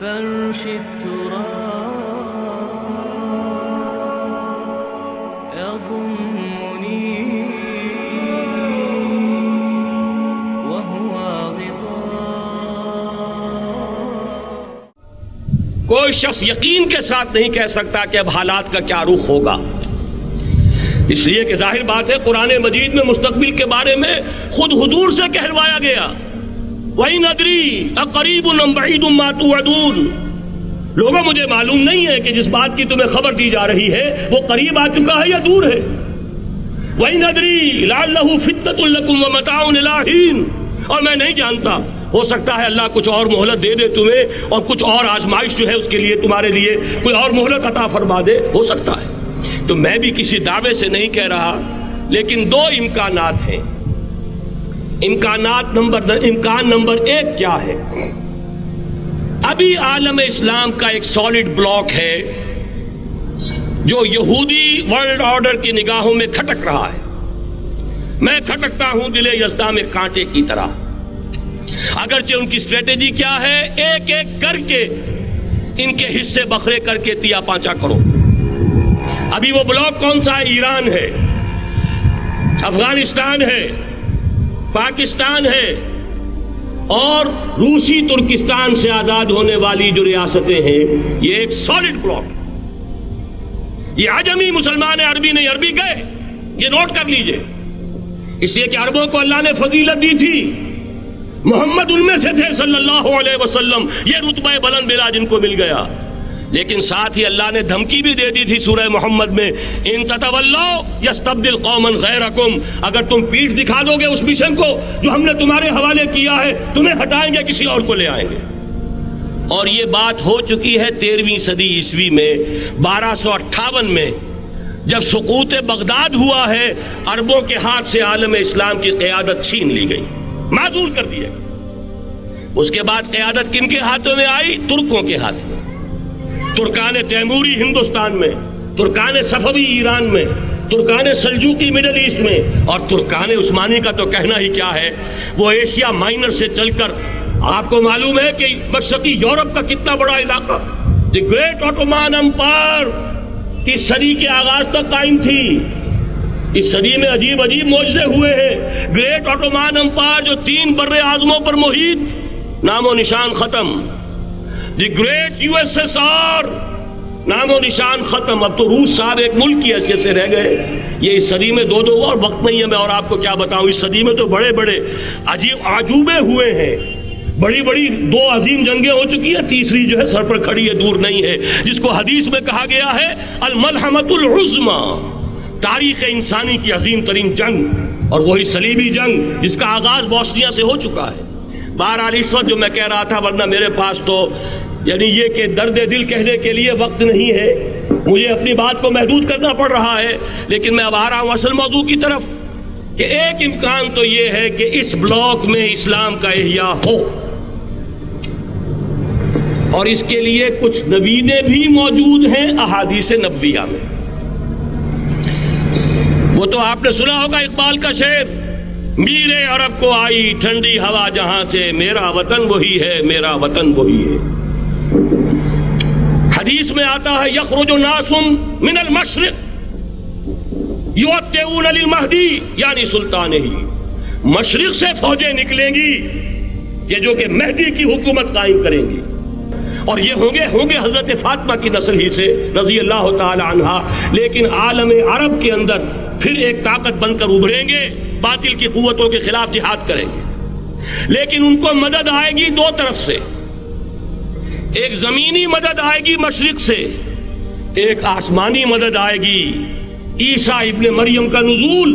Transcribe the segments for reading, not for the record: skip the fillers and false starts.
فرش التراب يضمني وهو غطاء. کوئی شخص یقین کے ساتھ نہیں کہہ سکتا کہ اب حالات کا کیا رخ ہوگا، اس لیے کہ ظاہر بات ہے قرآن مجید میں مستقبل کے بارے میں خود حضور سے کہلوایا گیا، وَإِنْ أَدْرِي أَقَرِيبٌ أَمْ بَعِيدٌ مَا تُوعَدُونَ. لوگوں مجھے معلوم نہیں ہے کہ جس بات کی تمہیں خبر دی جا رہی ہے وہ قریب آ چکا ہے یا دور ہے. وَإِنْ أَدْرِي لَعَلَّهُ فِتْنَةٌ لَكُمْ وَمَتَاعٌ إِلَىٰ حِينٍ. اور میں نہیں جانتا، ہو سکتا ہے اللہ کچھ اور مہلت دے دے تمہیں، اور کچھ اور آزمائش جو ہے اس کے لیے تمہارے لیے کوئی اور مہلت عطا فرما دے، ہو سکتا ہے. تو میں بھی کسی دعوے سے نہیں کہہ رہا، لیکن دو امکانات ہیں. امکان نمبر ایک کیا ہے؟ ابھی عالم اسلام کا ایک سالڈ بلاک ہے جو یہودی ورلڈ آرڈر کی نگاہوں میں کھٹک رہا ہے. میں کھٹکتا ہوں دل یزدہ میں کانٹے کی طرح. اگرچہ ان کی اسٹریٹجی کیا ہے، ایک ایک کر کے ان کے حصے بکھرے کر کے تیا پانچا کرو. ابھی وہ بلاک کون سا ہے؟ ایران ہے، افغانستان ہے، پاکستان ہے، اور روسی ترکستان سے آزاد ہونے والی جو ریاستیں ہیں. یہ ایک سالڈ بلاک. یہ عجمی مسلمان عربی نہیں، عربی گئے، یہ نوٹ کر لیجئے. اس لیے کہ عربوں کو اللہ نے فضیلت دی تھی، محمد ان میں سے تھے صلی اللہ علیہ وسلم، یہ رتبہ بلند ملا جن کو مل گیا. لیکن ساتھ ہی اللہ نے دھمکی بھی دے دی تھی سورہ محمد میں، ان تتولوا یستبدل قوما غیرکم. اگر تم پیٹھ دکھا دو گے اس مشن کو جو ہم نے تمہارے حوالے کیا ہے، تمہیں ہٹائیں گے، کسی اور کو لے آئیں گے. اور یہ بات ہو چکی ہے 13ویں صدی عیسوی میں. 1258 میں جب سقوط بغداد ہوا ہے، عربوں کے ہاتھ سے عالم اسلام کی قیادت چھین لی گئی، معزول کر دیا. اس کے بعد قیادت کن کے ہاتھوں میں آئی؟ ترکوں کے ہاتھ میں. ترکان تیموری ہندوستان میں، ترکان صفوی ایران میں، ترکان سلجوقی مڈل ایسٹ میں، اور ترکان عثمانی کا تو کہنا ہی کیا ہے. وہ ایشیا مائنر سے چل کر آپ کو معلوم ہے کہ مشرقی یورپ کا کتنا بڑا علاقہ، دی گریٹ آٹومان امپائر کی صدی کے آغاز تک قائم تھی. اس صدی میں عجیب عجیب معجزے ہوئے ہیں. گریٹ آٹومان امپائر جو 3 بر اعظموں پر محیط، نام و نشان ختم. دی گریٹ USSR، نام و نشان ختم. اب تو روس صاحب ایک ملک کی حیثیت سے رہ گئے. یہ اس صدی میں دو اور وقت نہیں ہے میں اور آپ کو کیا بتاؤں. اس صدی میں تو بڑے بڑے عجیب عجوبے ہوئے ہیں. بڑی 2 عظیم جنگیں ہو چکی ہیں، تیسری جو ہے سر پر کھڑی ہے، دور نہیں ہے، جس کو حدیث میں کہا گیا ہے الملحمۃ العظمیٰ، تاریخ انسانی کی عظیم ترین جنگ. اور وہی صلیبی جنگ جس کا آغاز بوسنیا سے ہو چکا ہے. بہرحال اس وقت جو میں کہہ رہا تھا، ورنہ میرے پاس تو یعنی یہ کہ درد دل کہنے کے لیے وقت نہیں ہے، مجھے اپنی بات کو محدود کرنا پڑ رہا ہے. لیکن میں اب آ رہا ہوں اصل موضوع کی طرف، کہ ایک امکان تو یہ ہے کہ اس بلاک میں اسلام کا احیاء ہو، اور اس کے لیے کچھ نویدیں بھی موجود ہیں احادیث نبویہ میں. وہ تو آپ نے سنا ہوگا اقبال کا شعر، میرے عرب کو آئی ٹھنڈی ہوا جہاں سے، میرا وطن وہی ہے، میرا وطن وہی ہے. حدیث میں آتا ہے یخرج ناس من المشرق یؤتون للمہدی، یعنی سلطان ہی. مشرق سے فوجیں نکلیں گی یہ جو کہ مہدی کی حکومت قائم کریں گی، اور یہ ہوں گے حضرت فاطمہ کی نسل ہی سے رضی اللہ تعالی عنہا. لیکن عالم عرب کے اندر پھر ایک طاقت بن کر ابھریں گے، باطل کی قوتوں کے خلاف جہاد کریں گے. لیکن ان کو مدد آئے گی 2 طرف سے. ایک زمینی مدد آئے گی مشرق سے، ایک آسمانی مدد آئے گی. عیسیٰ ابن مریم کا نزول،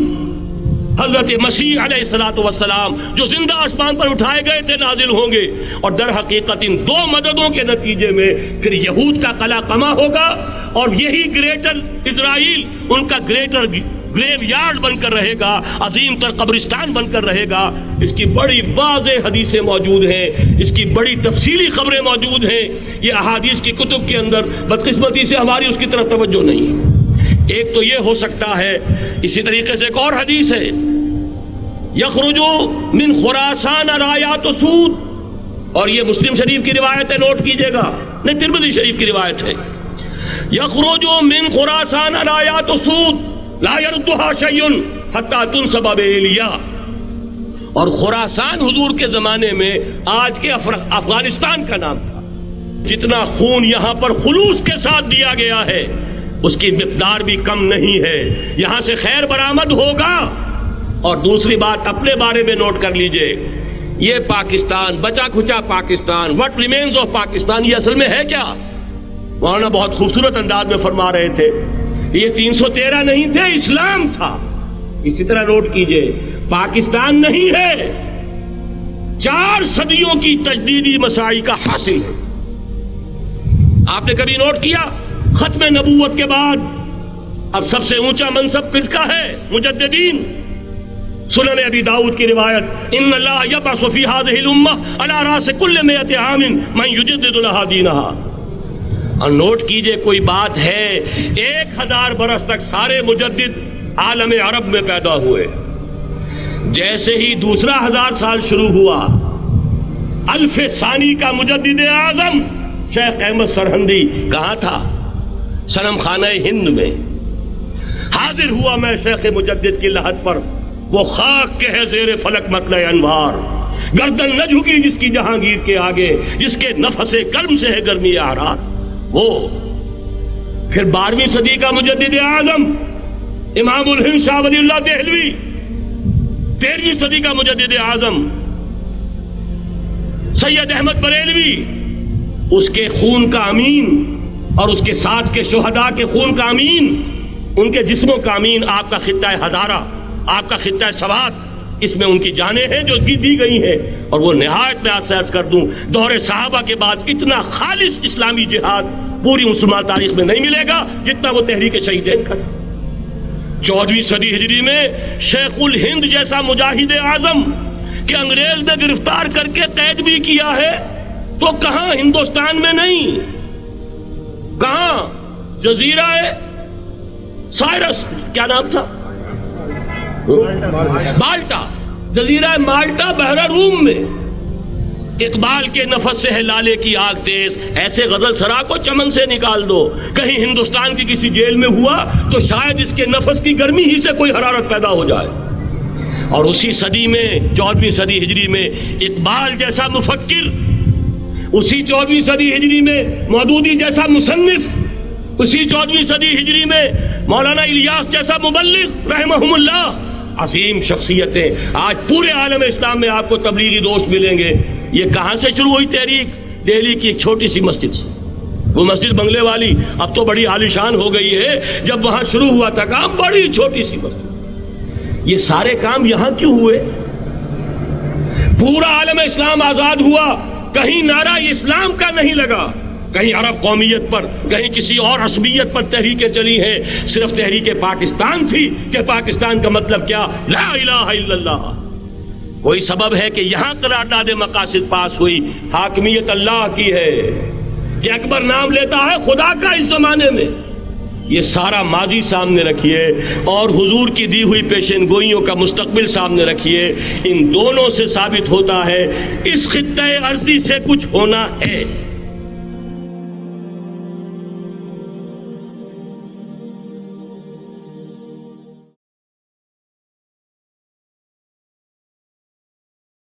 حضرت مسیح علیہ الصلوۃ والسلام جو زندہ آسمان پر اٹھائے گئے تھے نازل ہوں گے. اور در حقیقت ان 2 مددوں کے نتیجے میں پھر یہود کا قلعہ قمع ہوگا، اور یہی گریٹر اسرائیل ان کا گریٹر گریو یارڈ بن کر رہے گا، عظیم تر قبرستان بن کر رہے گا. اس کی بڑی واضح حدیثیں موجود ہیں، اس کی بڑی تفصیلی خبریں موجود ہیں. یہ احادیث کی کتب کے اندر بدقسمتی سے ہماری اس کی طرف توجہ نہیں. ایک تو یہ ہو سکتا ہے. اسی طریقے سے ایک اور حدیث ہے، یخرج من خراسان رایات سود اور یہ مسلم شریف کی روایت ہے، نوٹ کیجئے گا، نہیں ترمذی شریف کی روایت ہے، یخرج من خراسان آیات سود لا یردها شیء حتی تنصب بإیلیا. اور خراسان حضور کے زمانے میں آج کے افغانستان کا نام تھا. جتنا خون یہاں پر خلوص کے ساتھ دیا گیا ہے اس کی مقدار بھی کم نہیں ہے. یہاں سے خیر برآمد ہوگا. اور دوسری بات اپنے بارے میں نوٹ کر لیجئے، یہ پاکستان، بچا کھچا Pakistan, what remains of Pakistan, یہ اصل میں ہے کیا؟ مولانا بہت خوبصورت انداز میں فرما رہے تھے، یہ 313 نہیں تھے، اسلام تھا. اسی طرح نوٹ کیجئے، پاکستان نہیں ہے، 4 صدیوں کی تجدیدی مساعی کا حاصل ہے. آپ نے کبھی نوٹ کیا ختم نبوت کے بعد اب سب سے اونچا منصب کس کا ہے؟ مجددین. سنن ابی داؤد کی روایت، ان اللہ یبعث فی هذه الامہ علی راس کل 100 عام من یجدد لها دینها. اور نوٹ کیجئے کوئی بات ہے، 1000 برس تک سارے مجدد عالم عرب میں پیدا ہوئے. جیسے ہی دوسرا 1000 سال شروع ہوا، الف ثانی کا مجدد اعظم شیخ احمد سرہندی کہاں تھا؟ صنم خانہ ہند میں حاضر ہوا. میں شیخ مجدد کی لحد پر، وہ خاک کے ہے زیر فلک مطلع انوار، گردن نہ جھکی جس کی جہانگیر کے آگے، جس کے نفس گرم سے ہے گرمی اعراض. وہ پھر 12ویں صدی کا مجدد اعظم امام الہند شاہ ولی اللہ دہلوی، 13ویں صدی کا مجدد اعظم سید احمد بریلوی، اس کے خون کا امین اور اس کے ساتھ کے شہداء کے خون کا امین، ان کے جسموں کا امین آپ کا خطہ ہزارہ، آپ کا خطہ سوات، اس میں ان کی جانیں ہیں جو دی گئی ہیں. اور وہ نہایت میں آپ سے عرض کر دوں، دور صحابہ کے بعد اتنا خالص اسلامی جہاد پوری مسلمان تاریخ میں نہیں ملے گا جتنا وہ تحریک شہیدین کا. 14ویں صدی ہجری میں شیخ الہند جیسا مجاہد اعظم کہ انگریز نے گرفتار کر کے قید بھی کیا ہے، تو کہاں؟ ہندوستان میں نہیں، کہاں؟ جزیرہ سائرس، کیا نام تھا؟ مالٹا، جزیرہ مالٹا بحر روم میں. اقبال کے نفس سے ہے لالے کی آگ تیز، ایسے غزل سرا کو چمن سے نکال دو. کہیں ہندوستان کی کسی جیل میں ہوا تو شاید اس کے نفس کی گرمی ہی سے کوئی حرارت پیدا ہو جائے. اور اسی صدی میں 14ویں صدی ہجری میں اقبال جیسا مفکر، اسی 14ویں صدی ہجری میں مودودی جیسا مصنف، اسی 14ویں صدی ہجری میں مولانا الیاس جیسا مبلغ رحمہم اللہ، عظیم شخصیتیں. آج پورے عالم اسلام میں آپ کو تبلیغی دوست ملیں گے. یہ کہاں سے شروع ہوئی تحریک؟ دہلی کی ایک چھوٹی سی مسجد سے. وہ مسجد بنگلے والی اب تو بڑی عالیشان ہو گئی ہے، جب وہاں شروع ہوا تھا کام بڑی چھوٹی سی مسجد. یہ سارے کام یہاں کیوں ہوئے؟ پورا عالم اسلام آزاد ہوا، کہیں نعرہ اسلام کا نہیں لگا، کہیں عرب قومیت پر، کہیں کسی اور عصبیت پر تحریکیں چلی ہیں. صرف تحریک پاکستان تھی کہ پاکستان کا مطلب کیا؟ لا الہ الا اللہ. کوئی سبب ہے کہ یہاں قرارداد مقاصد پاس ہوئی، حاکمیت اللہ کی ہے کہ اکبر نام لیتا ہے خدا کا اس زمانے میں. یہ سارا ماضی سامنے رکھیے اور حضور کی دی ہوئی پیشن گوئیوں کا مستقبل سامنے رکھیے. ان دونوں سے ثابت ہوتا ہے اس خطہ ارضی سے کچھ ہونا ہے.